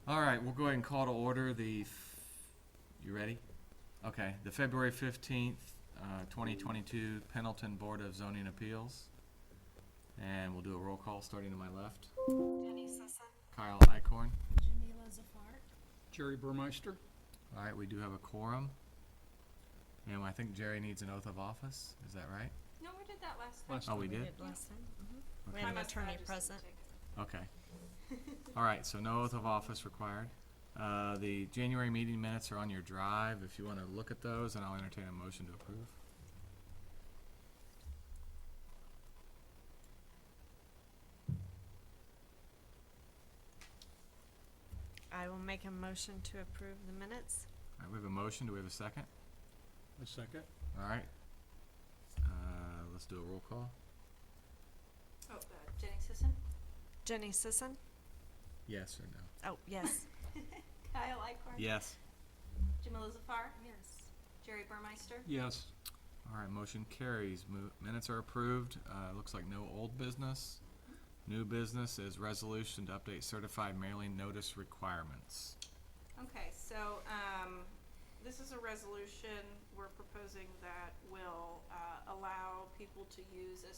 All right, we'll go ahead and call to order you ready? Okay, the February 15th, 2022 Pendleton Board of Zoning Appeals. And we'll do a roll call starting to my left. Jenny Sisson. Kyle Icorn. Jamila Zafar. Jerry Burmeister. All right, we do have a quorum. And I think Jerry needs an oath of office. Is that right? No, we did that last time. Oh, we did? Last time. Okay. We had an My best attorney friend just present. didn't take it. Okay. All right, so no oath of office required. The January meeting minutes are on your drive if you want to look at those, and I'll entertain a motion to approve. I will make a motion to approve the minutes. All right, we have a motion. Do we have a second? A second. All right. Let's do a roll call. Oh, Jenny Sisson, Jenny Sisson. Yes or no? Oh, yes. Kyle Icorn. Yes. Jamila Zafar, Yes. Jerry Burmeister. Yes. All right, motion carries. Minutes are approved. Looks like no old business. New business is resolution to update certified mailing notice requirements. Okay, so, this is a resolution we're proposing that will, allow people to use a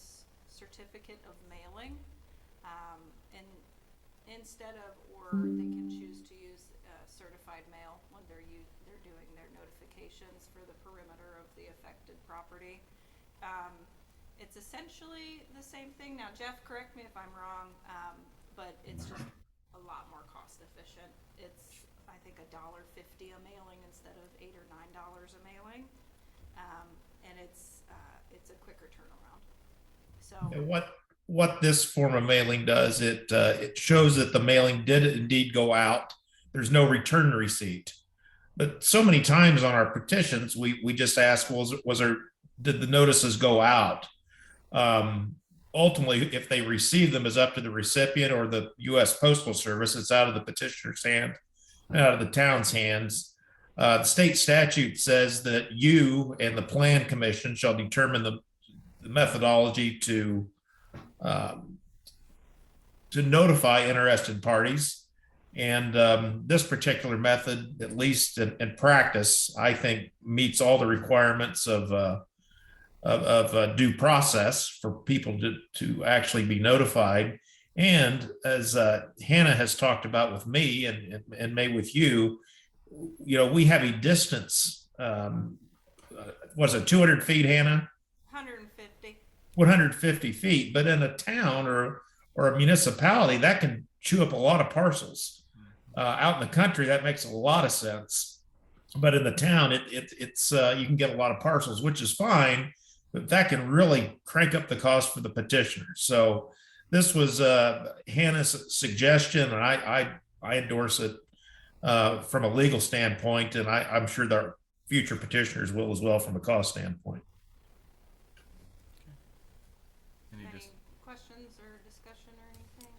certificate of mailing. And instead of, or they can choose to use, certified mail when they're doing their notifications for the perimeter of the affected property. It's essentially the same thing. Now, Jeff, correct me if I'm wrong, but it's just a lot more cost efficient. It's, I think, $1.50 a mailing instead of $8 or $9 a mailing, and it's a quicker turnaround. So And what this form of mailing does, it shows that the mailing did indeed go out. There's no return receipt. But so many times on our petitions, we just ask, did the notices go out? Ultimately, if they receive them, is up to the recipient or the U.S. Postal Service. It's out of the petitioner's hand, out of the town's hands. The state statute says that you and the Plan Commission shall determine the methodology to notify interested parties. And this particular method, at least in practice, I think meets all the requirements of due process for people to actually be notified. And as Hannah has talked about with me and May with you, we have a distance. Was it 200 feet, Hannah? 150. 150 feet, but in a town or a municipality, that can chew up a lot of parcels. Out in the country, that makes a lot of sense, but in the town, it's you can get a lot of parcels, which is fine, but that can really crank up the cost for the petitioner. So this was Hannah's suggestion, and I endorse it from a legal standpoint, and I'm sure that future petitioners will as well from a cost standpoint. Any Any just, questions or discussion or anything?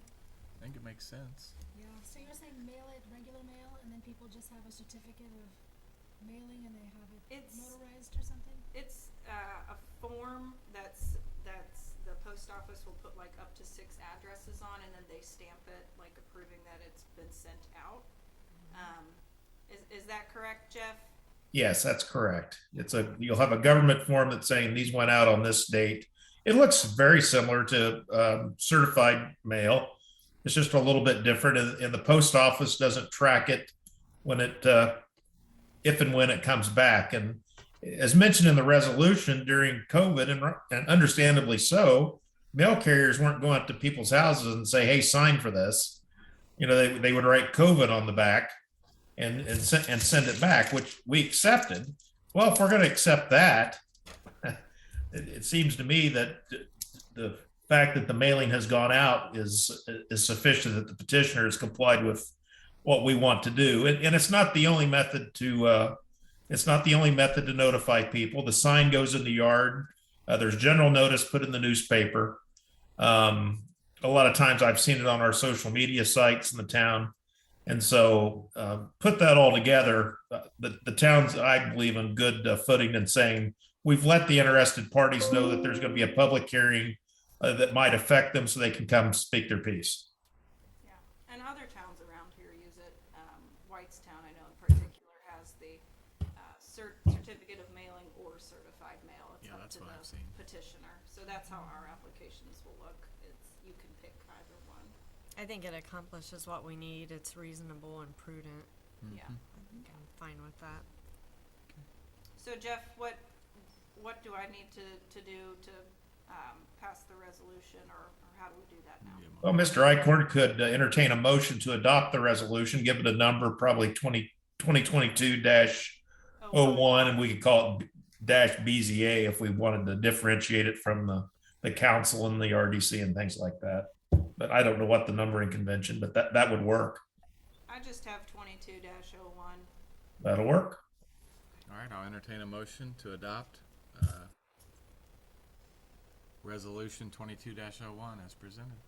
I think it makes sense. Yeah, so you're saying mail it regular mail and then people just have a certificate of mailing and they have it It's- notarized or something? It's a form that's the post office will put like up to 6 addresses on, and then they stamp it like approving that it's been sent out. Is that correct, Jeff? Yes, that's correct. You'll have a government form that's saying these went out on this date. It looks very similar to certified mail. It's just a little bit different, and the post office doesn't track it when if and when it comes back. And as mentioned in the resolution, during COVID, and understandably so, mail carriers weren't going up to people's houses and say, "Hey, sign for this." They would write COVID on the back and send it back, which we accepted. Well, if we're going to accept that, it seems to me that the fact that the mailing has gone out is sufficient, that the petitioner has complied with what we want to do. And it's not the only method to notify people. The sign goes in the yard. There's general notice put in the newspaper. A lot of times I've seen it on our social media sites in the town. And so put that all together, the town's, I believe, in good footing in saying, we've let the interested parties know that there's going to be a public hearing that might affect them so they can come speak their piece. Yeah, and other towns around here use it certificate of mailing or certified mail. It's Yeah, up that's to what the I've seen. petitioner. So that's how our applications will look. You can pick either one. I think it accomplishes what we need. It's reasonable and prudent. Yeah. I think I'm fine with that. So Jeff, what do I need to do to pass the resolution, or how do we do that now? Yeah, Well, Mr. Icorn could entertain a motion to adopt the resolution, give it a number, probably 2022-01, and we could call it dash BZA if we wanted to differentiate it from the council and the RDC and things like that. But I don't know what the numbering convention, but that would work. I just have 22-01. That'll work. All right, I'll entertain a motion to adopt Resolution 22-01 as presented.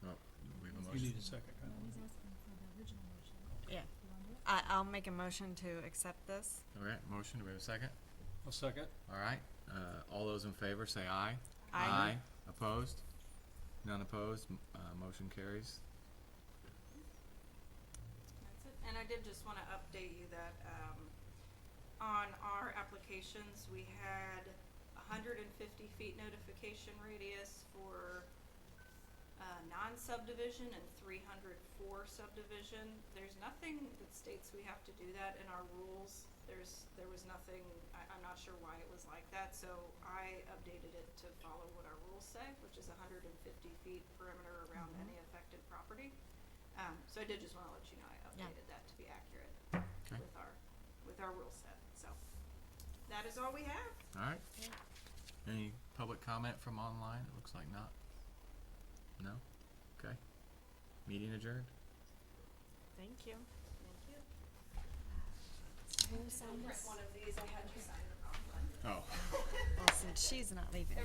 Oh, we have a You motion. need a second, huh? No, he's asking for the original motion. Yeah. You want to do it? I'll make a motion to accept this. All right, motion, do we have a second? I'll second. All right, all those in favor say aye. Aye. Opposed? None opposed, motion carries. That's it. And I did just want to update you that on our applications, we had 150 feet notification radius for non-subdivision and 300 for subdivision. There's nothing that states we have to do that in our rules. There was nothing, I'm not sure why it was like that, so I updated it to follow what our rules say, which is 150 feet perimeter around any affected property. So I did just wanna let you know I updated that to be accurate Okay. with our rule set, so. That is all we have. All right. Any public comment from online? It looks like not. No? Okay. Meeting adjourned. Thank you. Thank you. Who signed this? One of these, I had you sign the wrong one. Oh. Well, since she's not leaving